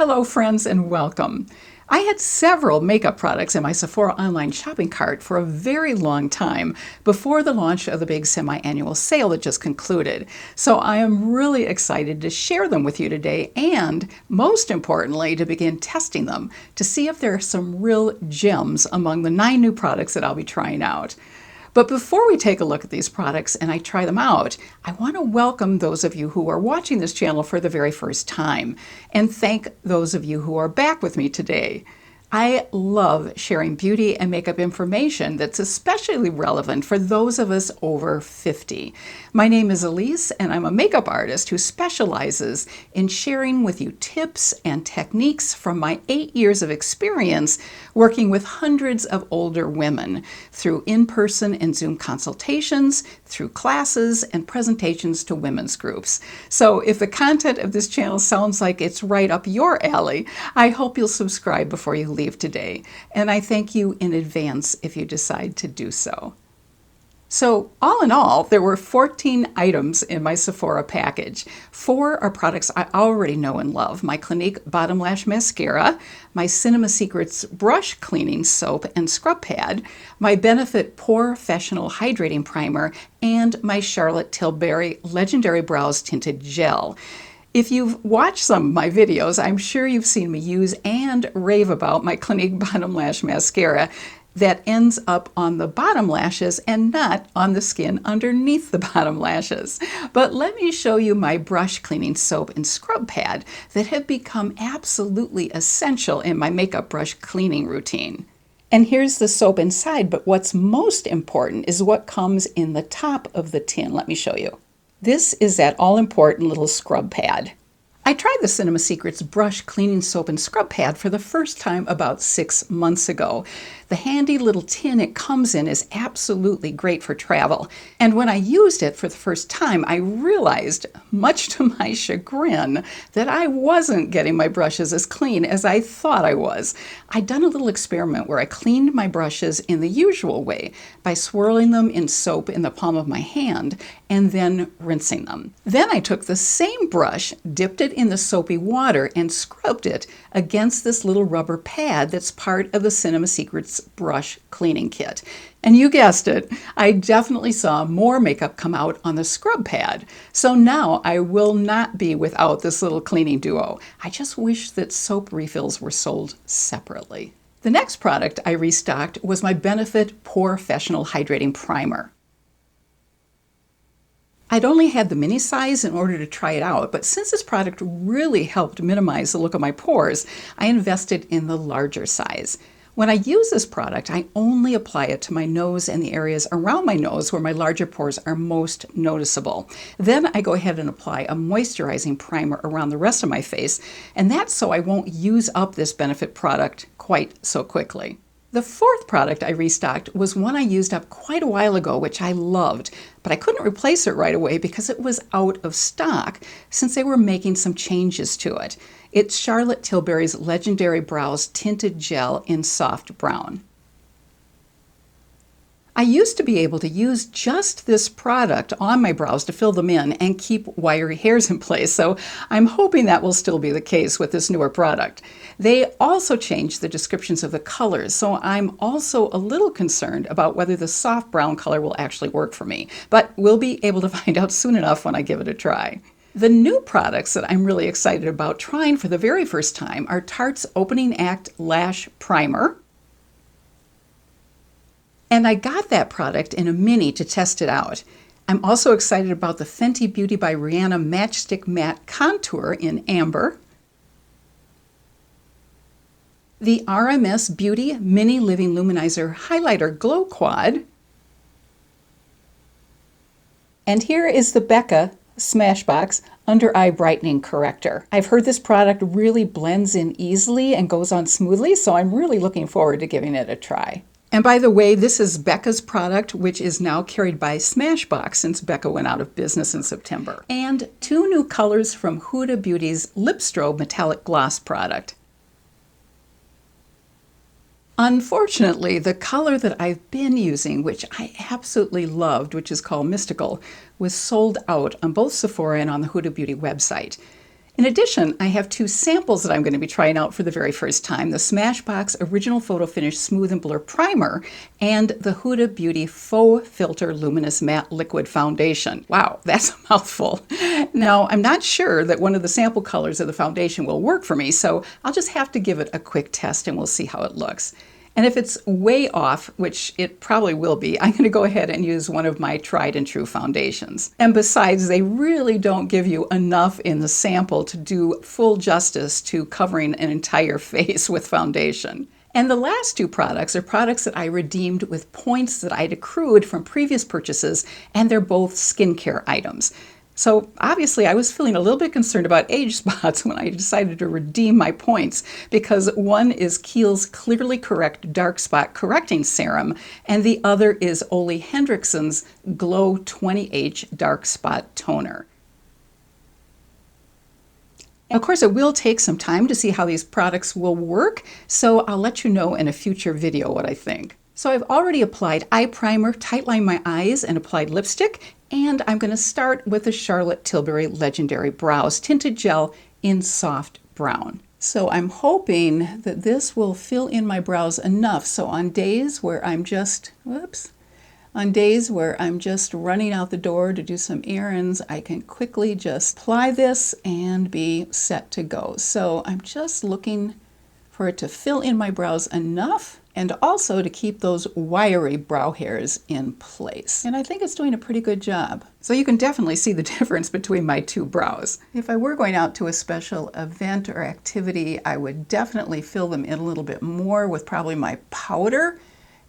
Hello friends and welcome. I had several makeup products in my Sephora online shopping cart for a very long time before the launch of the big semi-annual sale that just concluded. So I am really excited to share them with you today and, most importantly, to begin testing them to see if there are some real gems among the 9 new products that I'll be trying out. But before we take a look at these products and I try them out, I want to welcome those of you who are watching this channel for the very first time and thank those of you who are back with me today. I love sharing beauty and makeup information that's especially relevant for those of us over 50. My name is Elise and I'm a makeup artist who specializes in sharing with you tips and techniques from my 8 years of experience working with hundreds of older women through in-person and Zoom consultations, through classes and presentations to women's groups. So if the content of this channel sounds like it's right up your alley, I hope you'll subscribe before you leave today, and I thank you in advance if you decide to do so. So all in all, there were 14 items in my Sephora package. 4 are products I already know and love: my Clinique Bottom Lash Mascara, my Cinema Secrets Brush Cleaning Soap and Scrub Pad, my Benefit Porefessional Hydrating Primer, and my Charlotte Tilbury Legendary Brows Tinted Gel. If you've watched some of my videos, I'm sure you've seen me use and rave about my Clinique Bottom Lash Mascara that ends up on the bottom lashes and not on the skin underneath the bottom lashes. But let me show you my brush cleaning soap and scrub pad that have become absolutely essential in my makeup brush cleaning routine. And here's the soap inside, but what's most important is what comes in the top of the tin. Let me show you. This is that all-important little scrub pad. I tried the Cinema Secrets Brush Cleaning Soap and Scrub Pad for the first time about 6 months ago. The handy little tin it comes in is absolutely great for travel. And when I used it for the first time, I realized, much to my chagrin, that I wasn't getting my brushes as clean as I thought I was. I'd done a little experiment where I cleaned my brushes in the usual way by swirling them in soap in the palm of my hand and then rinsing them. Then I took the same brush, dipped it in the soapy water, and scrubbed it against this little rubber pad that's part of the Cinema Secrets brush cleaning kit. And you guessed it, I definitely saw more makeup come out on the scrub pad. So now I will not be without this little cleaning duo. I just wish that soap refills were sold separately. The next product I restocked was my Benefit Porefessional Hydrating Primer. I'd only had the mini size in order to try it out, but since this product really helped minimize the look of my pores, I invested in the larger size. When I use this product, I only apply it to my nose and the areas around my nose where my larger pores are most noticeable. Then I go ahead and apply a moisturizing primer around the rest of my face, and that's so I won't use up this Benefit product quite so quickly. The 4th product I restocked was one I used up quite a while ago, which I loved, but I couldn't replace it right away because it was out of stock since they were making some changes to it. It's Charlotte Tilbury's Legendary Brows Tinted Gel in Soft Brown. I used to be able to use just this product on my brows to fill them in and keep wiry hairs in place, so I'm hoping that will still be the case with this newer product. They also changed the descriptions of the colors, so I'm also a little concerned about whether the soft brown color will actually work for me, but we'll be able to find out soon enough when I give it a try. The new products that I'm really excited about trying for the very first time are Tarte's Opening Act Lash Primer. And I got that product in a mini to test it out. I'm also excited about the Fenty Beauty by Rihanna Matchstick Matte Contour in Amber, the RMS Beauty Mini Living Luminizer Highlighter Glow Quad, and here is the Becca Smashbox Under Eye Brightening Corrector. I've heard this product really blends in easily and goes on smoothly, so I'm really looking forward to giving it a try. And by the way, this is Becca's product, which is now carried by Smashbox since Becca went out of business in September. And 2 new colors from Huda Beauty's Lip Strobe Metallic Gloss product. Unfortunately, the color that I've been using, which I absolutely loved, which is called Mystical, was sold out on both Sephora and on the Huda Beauty website. In addition, I have 2 samples that I'm going to be trying out for the very first time, the Smashbox Original Photo Finish Smooth and Blur Primer and the Huda Beauty Faux Filter Luminous Matte Liquid Foundation. Wow, that's a mouthful. Now, I'm not sure that one of the sample colors of the foundation will work for me, so I'll just have to give it a quick test and we'll see how it looks. And if it's way off, which it probably will be, I'm going to go ahead and use one of my tried and true foundations. And besides, they really don't give you enough in the sample to do full justice to covering an entire face with foundation. And the last 2 products are products that I redeemed with points that I'd accrued from previous purchases, and they're both skincare items. So obviously I was feeling a little bit concerned about age spots when I decided to redeem my points, because one is Kiehl's Clearly Correct Dark Spot Correcting Serum and the other is Ole Hendricksen's Glow 20H Dark Spot Toner. Of course, it will take some time to see how these products will work, so I'll let you know in a future video what I think. So I've already applied eye primer, tightlined my eyes, and applied lipstick, and I'm going to start with the Charlotte Tilbury Legendary Brows Tinted Gel in Soft Brown. So I'm hoping that this will fill in my brows enough, so on days where I'm just, running out the door to do some errands, I can quickly just apply this and be set to go. So I'm just looking for it to fill in my brows enough and also to keep those wiry brow hairs in place. And I think it's doing a pretty good job. So you can definitely see the difference between my 2 brows. If I were going out to a special event or activity, I would definitely fill them in a little bit more with probably my powder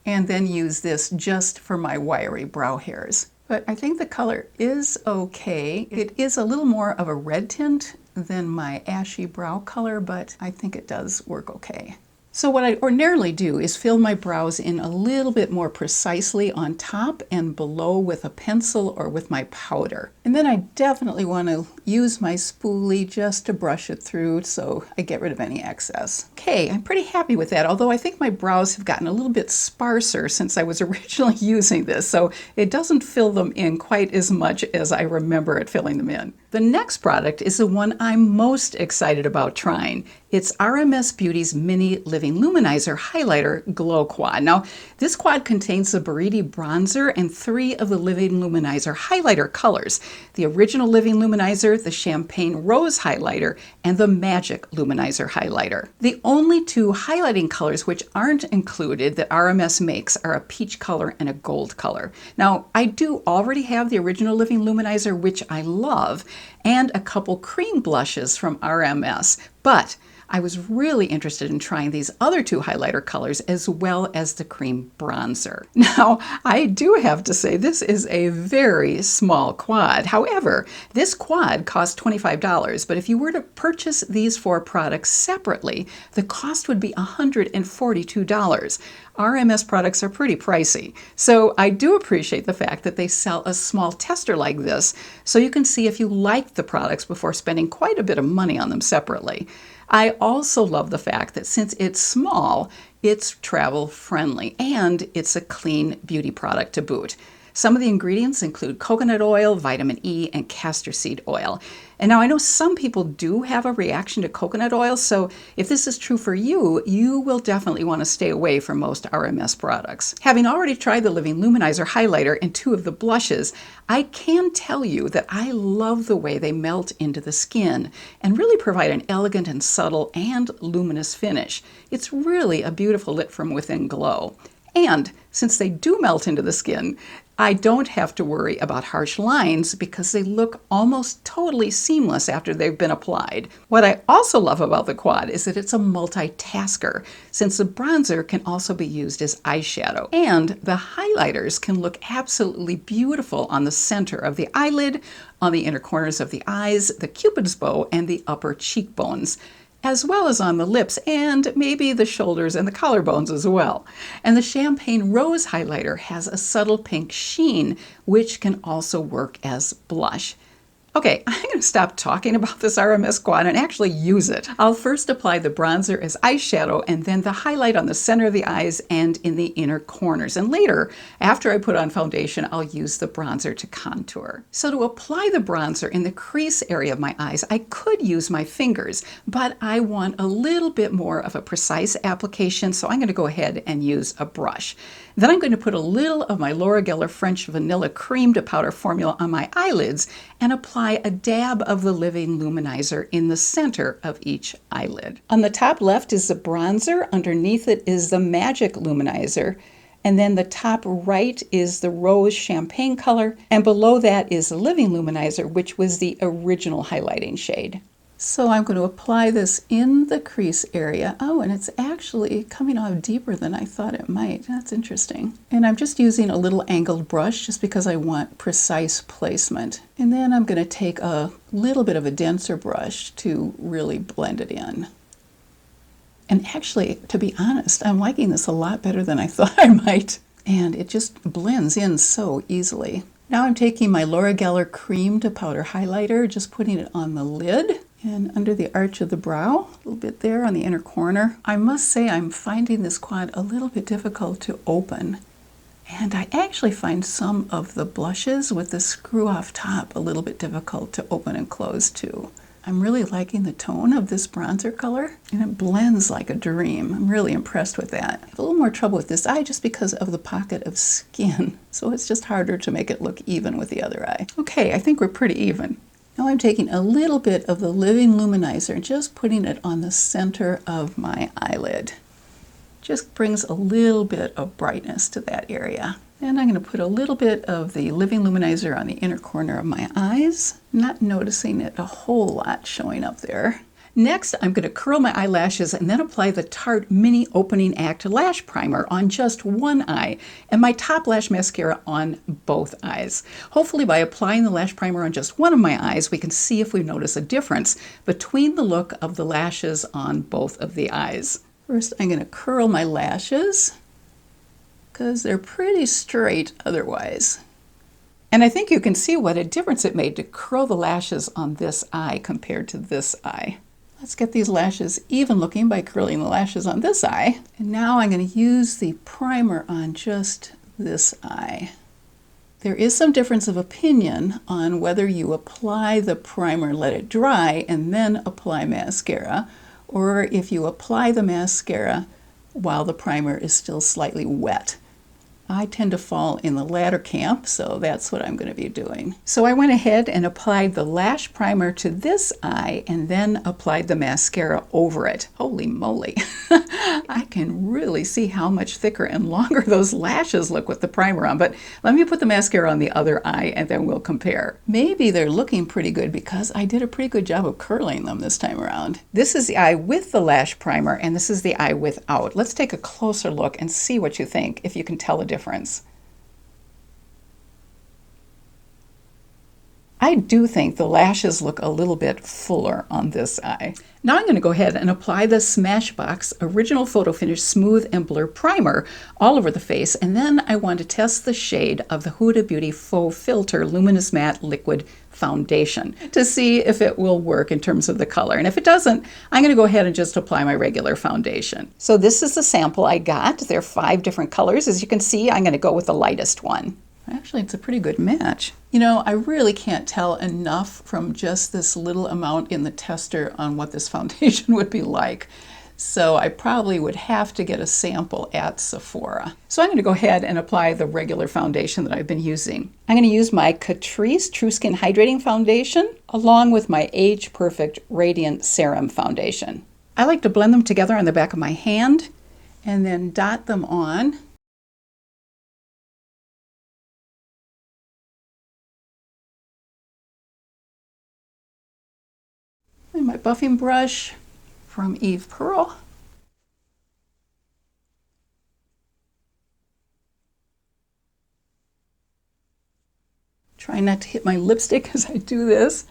and then use this just for my wiry brow hairs. But I think the color is okay. It is a little more of a red tint than my ashy brow color, but I think it does work okay. So what I ordinarily do is fill my brows in a little bit more precisely on top and below with a pencil or with my powder. And then I definitely want to use my spoolie just to brush it through so I get rid of any excess. Okay, I'm pretty happy with that, although I think my brows have gotten a little bit sparser since I was originally using this, so it doesn't fill them in quite as much as I remember it filling them in. The next product is the one I'm most excited about trying. It's RMS Beauty's Mini Living Luminizer Highlighter Glow Quad. Now, this quad contains the Buriti Bronzer and 3 of the Living Luminizer highlighter colors. The original Living Luminizer, the Champagne Rose Highlighter, and the Magic Luminizer Highlighter. The only 2 highlighting colors which aren't included that RMS makes are a peach color and a gold color. Now, I do already have the original Living Luminizer, which I love, and a couple cream blushes from RMS, but I was really interested in trying these other 2 highlighter colors as well as the cream bronzer. Now, I do have to say this is a very small quad. However, this quad costs $25, but if you were to purchase these 4 products separately, the cost would be $142. RMS products are pretty pricey, so I do appreciate the fact that they sell a small tester like this so you can see if you like the products before spending quite a bit of money on them separately. I also love the fact that since it's small, it's travel friendly and it's a clean beauty product to boot. Some of the ingredients include coconut oil, vitamin E, and castor seed oil. And now I know some people do have a reaction to coconut oil, so if this is true for you, you will definitely want to stay away from most RMS products. Having already tried the Living Luminizer highlighter and 2 of the blushes, I can tell you that I love the way they melt into the skin and really provide an elegant and subtle and luminous finish. It's really a beautiful lit from within glow. And since they do melt into the skin, I don't have to worry about harsh lines because they look almost totally seamless after they've been applied. What I also love about the quad is that it's a multitasker, since the bronzer can also be used as eyeshadow. And the highlighters can look absolutely beautiful on the center of the eyelid, on the inner corners of the eyes, the cupid's bow, and the upper cheekbones, as well as on the lips and maybe the shoulders and the collarbones as well. And the Champagne Rose highlighter has a subtle pink sheen, which can also work as blush. Okay, I'm going to stop talking about this RMS quad and actually use it. I'll first apply the bronzer as eyeshadow and then the highlight on the center of the eyes and in the inner corners. And later, after I put on foundation, I'll use the bronzer to contour. So to apply the bronzer in the crease area of my eyes, I could use my fingers, but I want a little bit more of a precise application, so I'm going to go ahead and use a brush. Then I'm going to put a little of my Laura Geller French Vanilla Cream to Powder formula on my eyelids and apply a dab of the Living Luminizer in the center of each eyelid. On the top left is the bronzer, underneath it is the Magic Luminizer, and then the top right is the Rose Champagne color, and below that is the Living Luminizer, which was the original highlighting shade. So I'm going to apply this in the crease area. Oh, and it's actually coming off deeper than I thought it might. That's interesting. And I'm just using a little angled brush just because I want precise placement. And then I'm going to take a little bit of a denser brush to really blend it in. And actually, to be honest, I'm liking this a lot better than I thought I might. And it just blends in so easily. Now I'm taking my Laura Geller Cream to Powder highlighter, just putting it on the lid and under the arch of the brow, a little bit there on the inner corner. I must say I'm finding this quad a little bit difficult to open. And I actually find some of the blushes with the screw off top a little bit difficult to open and close too. I'm really liking the tone of this bronzer color, and it blends like a dream. I'm really impressed with that. I have a little more trouble with this eye just because of the pocket of skin, so it's just harder to make it look even with the other eye. Okay, I think we're pretty even. Now I'm taking a little bit of the Living Luminizer and just putting it on the center of my eyelid. Just brings a little bit of brightness to that area. And I'm going to put a little bit of the Living Luminizer on the inner corner of my eyes, not noticing it a whole lot showing up there. Next, I'm going to curl my eyelashes and then apply the Tarte Mini Opening Act Lash Primer on just one eye and my Top Lash Mascara on both eyes. Hopefully by applying the lash primer on just one of my eyes, we can see if we notice a difference between the look of the lashes on both of the eyes. First, I'm going to curl my lashes because they're pretty straight otherwise. And I think you can see what a difference it made to curl the lashes on this eye compared to this eye. Let's get these lashes even looking by curling the lashes on this eye. And now I'm going to use the primer on just this eye. There is some difference of opinion on whether you apply the primer, let it dry, and then apply mascara, or if you apply the mascara while the primer is still slightly wet. I tend to fall in the latter camp, so that's what I'm going to be doing. So I went ahead and applied the lash primer to this eye and then applied the mascara over it. Holy moly! I can really see how much thicker and longer those lashes look with the primer on, but let me put the mascara on the other eye and then we'll compare. Maybe they're looking pretty good because I did a pretty good job of curling them this time around. This is the eye with the lash primer and this is the eye without. Let's take a closer look and see what you think, if you can tell a difference. I do think the lashes look a little bit fuller on this eye. Now I'm going to go ahead and apply the Smashbox Original Photo Finish Smooth and Blur Primer all over the face, and then I want to test the shade of the Huda Beauty Faux Filter Luminous Matte Liquid Foundation to see if it will work in terms of the color. And if it doesn't, I'm going to go ahead and just apply my regular foundation. So this is the sample I got. There are 5 different colors. As you can see, I'm going to go with the lightest one. Actually, it's a pretty good match. You know, I really can't tell enough from just this little amount in the tester on what this foundation would be like. So I probably would have to get a sample at Sephora. So I'm going to go ahead and apply the regular foundation that I've been using. I'm going to use my Catrice Trueskin Hydrating Foundation along with my Age Perfect Radiant Serum Foundation. I like to blend them together on the back of my hand and then dot them on. And my buffing brush from Eve Pearl. Try not to hit my lipstick as I do this.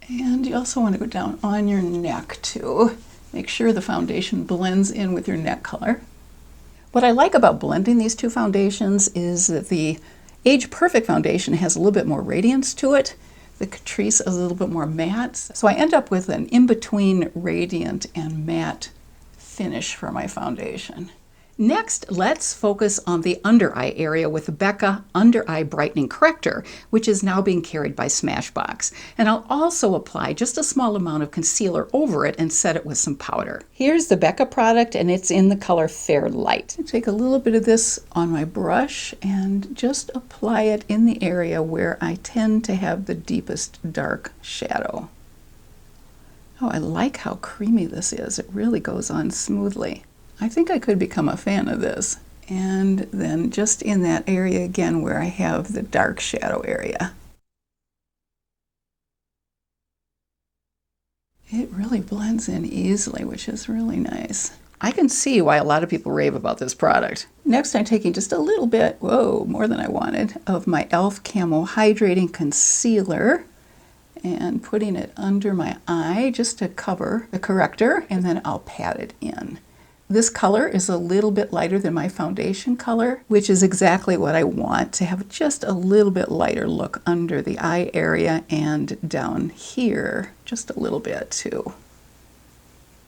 And you also want to go down on your neck too. Make sure the foundation blends in with your neck color. What I like about blending these two foundations is that the Age Perfect foundation has a little bit more radiance to it. The Catrice is a little bit more matte. So I end up with an in-between radiant and matte finish for my foundation. Next, let's focus on the under eye area with the Becca Under Eye Brightening Corrector, which is now being carried by Smashbox. And I'll also apply just a small amount of concealer over it and set it with some powder. Here's the Becca product, and it's in the color Fair Light. I take a little bit of this on my brush and just apply it in the area where I tend to have the deepest dark shadow. Oh, I like how creamy this is. It really goes on smoothly. I think I could become a fan of this. And then just in that area again where I have the dark shadow area. It really blends in easily, which is really nice. I can see why a lot of people rave about this product. Next, I'm taking just a little bit, whoa, more than I wanted, of my e.l.f. Camo Hydrating Concealer and putting it under my eye just to cover the corrector, and then I'll pat it in. This color is a little bit lighter than my foundation color, which is exactly what I want, to have just a little bit lighter look under the eye area and down here, just a little bit too.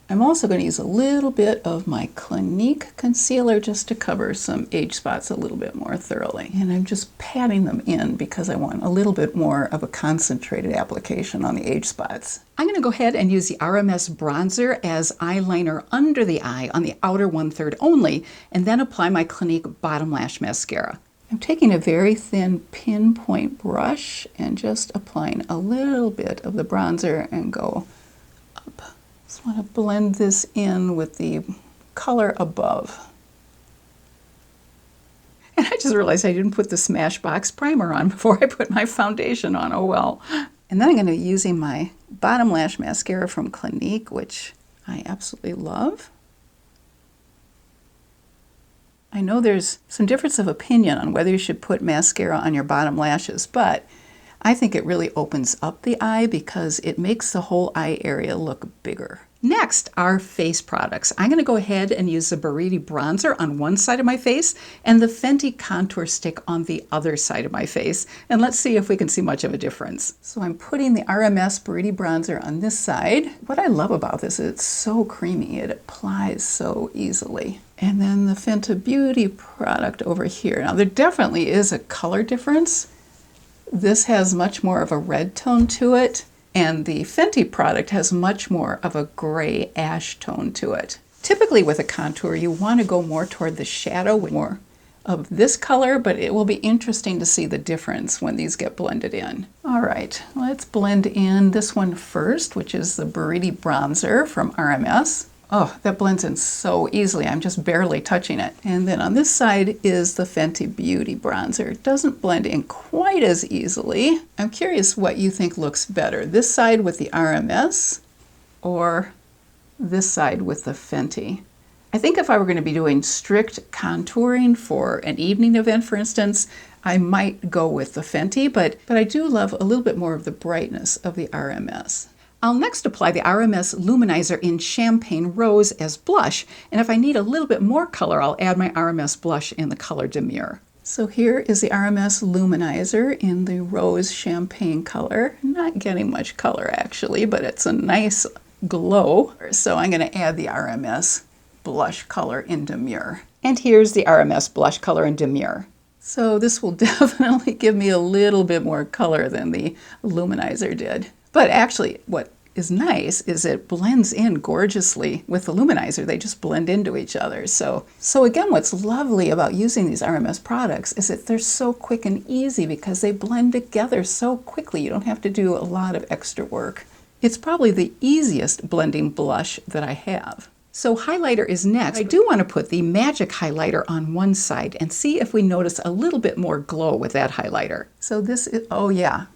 I'm also going to use a little bit of my Clinique Concealer just to cover some age spots a little bit more thoroughly. And I'm just patting them in because I want a little bit more of a concentrated application on the age spots. I'm going to go ahead and use the RMS bronzer as eyeliner under the eye on the outer 1/3 only, and then apply my Clinique Bottom Lash Mascara. I'm taking a very thin pinpoint brush and just applying a little bit of the bronzer and go up. Just want to blend this in with the color above. And I just realized I didn't put the Smashbox primer on before I put my foundation on. Oh well. And then I'm going to be using my Bottom Lash Mascara from Clinique, which I absolutely love. I know there's some difference of opinion on whether you should put mascara on your bottom lashes, but I think it really opens up the eye because it makes the whole eye area look bigger. Next are face products. I'm going to go ahead and use the Buriti bronzer on one side of my face and the Fenty contour stick on the other side of my face. And let's see if we can see much of a difference. So I'm putting the RMS Buriti bronzer on this side. What I love about this is it's so creamy. It applies so easily. And then the Fenty Beauty product over here. Now there definitely is a color difference. This has much more of a red tone to it, and the Fenty product has much more of a gray ash tone to it. Typically with a contour, you want to go more toward the shadow with more of this color, but it will be interesting to see the difference when these get blended in. All right, let's blend in this one first, which is the Buriti bronzer from RMS. Oh, that blends in so easily. I'm just barely touching it. And then on this side is the Fenty Beauty bronzer. It doesn't blend in quite as easily. I'm curious what you think looks better, this side with the RMS or this side with the Fenty. I think if I were going to be doing strict contouring for an evening event, for instance, I might go with the Fenty, but I do love a little bit more of the brightness of the RMS. I'll next apply the RMS Luminizer in Champagne Rose as blush, and if I need a little bit more color, I'll add my RMS blush in the color Demure. So here is the RMS Luminizer in the Rose Champagne color. Not getting much color actually, but it's a nice glow. So I'm going to add the RMS blush color in Demure. And here's the RMS blush color in Demure. So this will definitely give me a little bit more color than the Luminizer did. But actually, what is nice is it blends in gorgeously with the Luminizer. They just blend into each other. So again, what's lovely about using these RMS products is that they're so quick and easy because they blend together so quickly. You don't have to do a lot of extra work. It's probably the easiest blending blush that I have. So highlighter is next. I do want to put the Magic highlighter on one side and see if we notice a little bit more glow with that highlighter. So this is, oh yeah,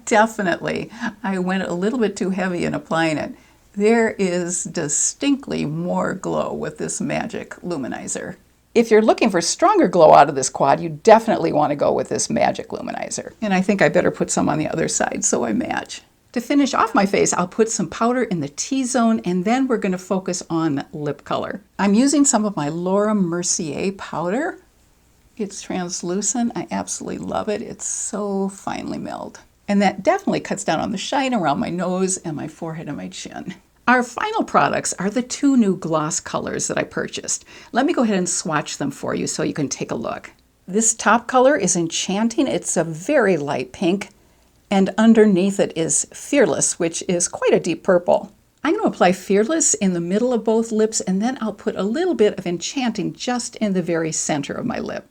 definitely. I went a little bit too heavy in applying it. There is distinctly more glow with this Magic Luminizer. If you're looking for stronger glow out of this quad, you definitely want to go with this Magic Luminizer. And I think I better put some on the other side so I match. To finish off my face, I'll put some powder in the T-zone, and then we're going to focus on lip color. I'm using some of my Laura Mercier powder. It's translucent. I absolutely love it. It's so finely milled. And that definitely cuts down on the shine around my nose and my forehead and my chin. Our final products are the two new gloss colors that I purchased. Let me go ahead and swatch them for you so you can take a look. This top color is Enchanting. It's a very light pink. And underneath it is Fearless, which is quite a deep purple. I'm going to apply Fearless in the middle of both lips, and then I'll put a little bit of Enchanting just in the very center of my lip.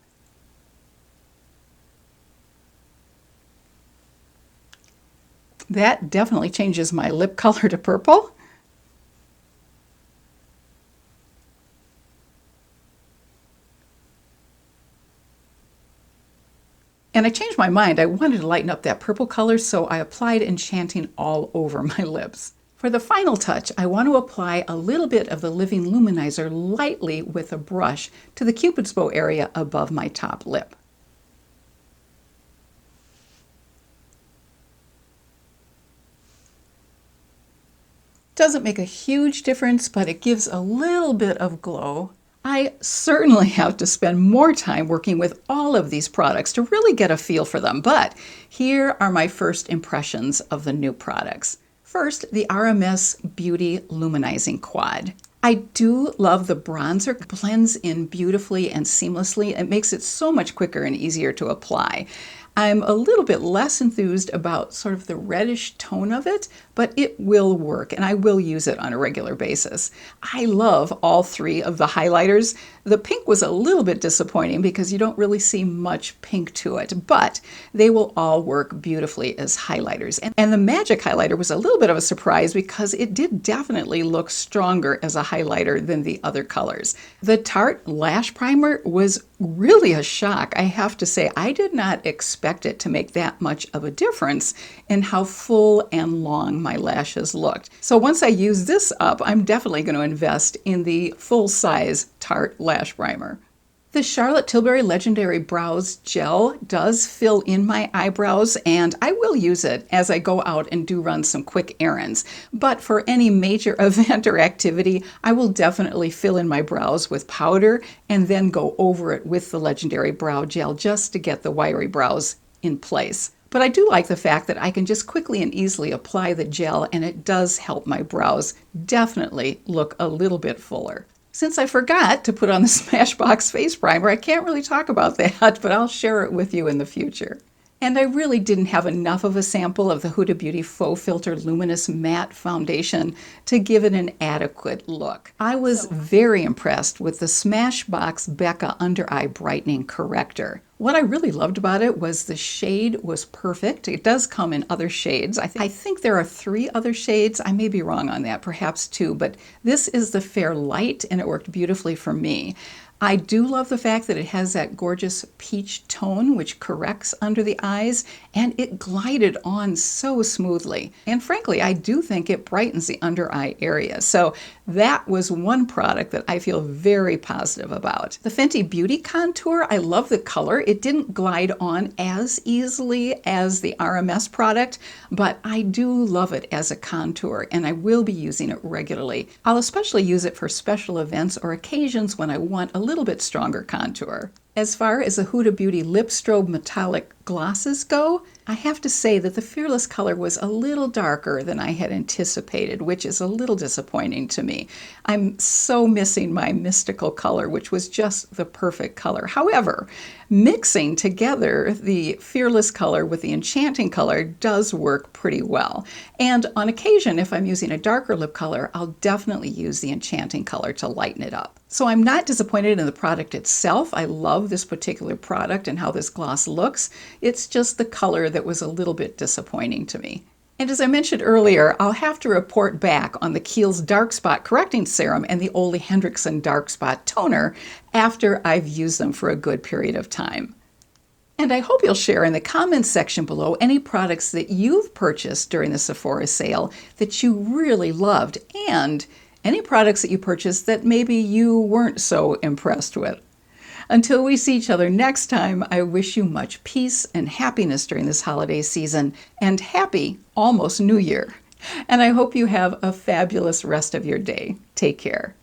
That definitely changes my lip color to purple. And I changed my mind. I wanted to lighten up that purple color, so I applied Enchanting all over my lips. For the final touch, I want to apply a little bit of the Living Luminizer lightly with a brush to the Cupid's bow area above my top lip. Doesn't make a huge difference, but it gives a little bit of glow. I certainly have to spend more time working with all of these products to really get a feel for them, but here are my first impressions of the new products. First, the RMS Beauty Luminizing Quad. I do love the bronzer. It blends in beautifully and seamlessly. It makes it so much quicker and easier to apply. I'm a little bit less enthused about sort of the reddish tone of it, but it will work and I will use it on a regular basis. I love all three of the highlighters. The pink was a little bit disappointing because you don't really see much pink to it, but they will all work beautifully as highlighters. And the Magic highlighter was a little bit of a surprise because it did definitely look stronger as a highlighter than the other colors. The Tarte Lash Primer was really a shock. I have to say, I did not expect it to make that much of a difference in how full and long my lashes looked. So once I use this up, I'm definitely going to invest in the full-size Tarte Lash Primer. The Charlotte Tilbury Legendary Brows Gel does fill in my eyebrows, and I will use it as I go out and do run some quick errands. But for any major event or activity, I will definitely fill in my brows with powder and then go over it with the Legendary Brow Gel just to get the wiry brows in place. But I do like the fact that I can just quickly and easily apply the gel, and it does help my brows definitely look a little bit fuller. Since I forgot to put on the Smashbox face primer, I can't really talk about that, but I'll share it with you in the future. And I really didn't have enough of a sample of the Huda Beauty Faux Filter Luminous Matte Foundation to give it an adequate look. I was very impressed with the Smashbox Becca Under Eye Brightening Corrector. What I really loved about it was the shade was perfect. It does come in other shades. I think there are 3 other shades. I may be wrong on that, perhaps 2, but this is the Fair Light, and it worked beautifully for me. I do love the fact that it has that gorgeous peach tone which corrects under the eyes, and it glided on so smoothly. And frankly, I do think it brightens the under eye area. So that was one product that I feel very positive about. The Fenty Beauty Contour, I love the color. It didn't glide on as easily as the RMS product, but I do love it as a contour, and I will be using it regularly. I'll especially use it for special events or occasions when I want a little bit stronger contour. As far as the Huda Beauty Lip Strobe Metallic Glosses go, I have to say that the Fearless color was a little darker than I had anticipated, which is a little disappointing to me. I'm so missing my mystical color, which was just the perfect color. However, mixing together the Fearless color with the Enchanting color does work pretty well. And on occasion, if I'm using a darker lip color, I'll definitely use the Enchanting color to lighten it up. So I'm not disappointed in the product itself. I love this particular product and how this gloss looks. It's just the color that was a little bit disappointing to me. And as I mentioned earlier, I'll have to report back on the Kiehl's Dark Spot Correcting Serum and the Ole Hendricksen Dark Spot Toner after I've used them for a good period of time. And I hope you'll share in the comments section below any products that you've purchased during the Sephora sale that you really loved, and any products that you purchased that maybe you weren't so impressed with. Until we see each other next time, I wish you much peace and happiness during this holiday season, and happy almost New Year. And I hope you have a fabulous rest of your day. Take care.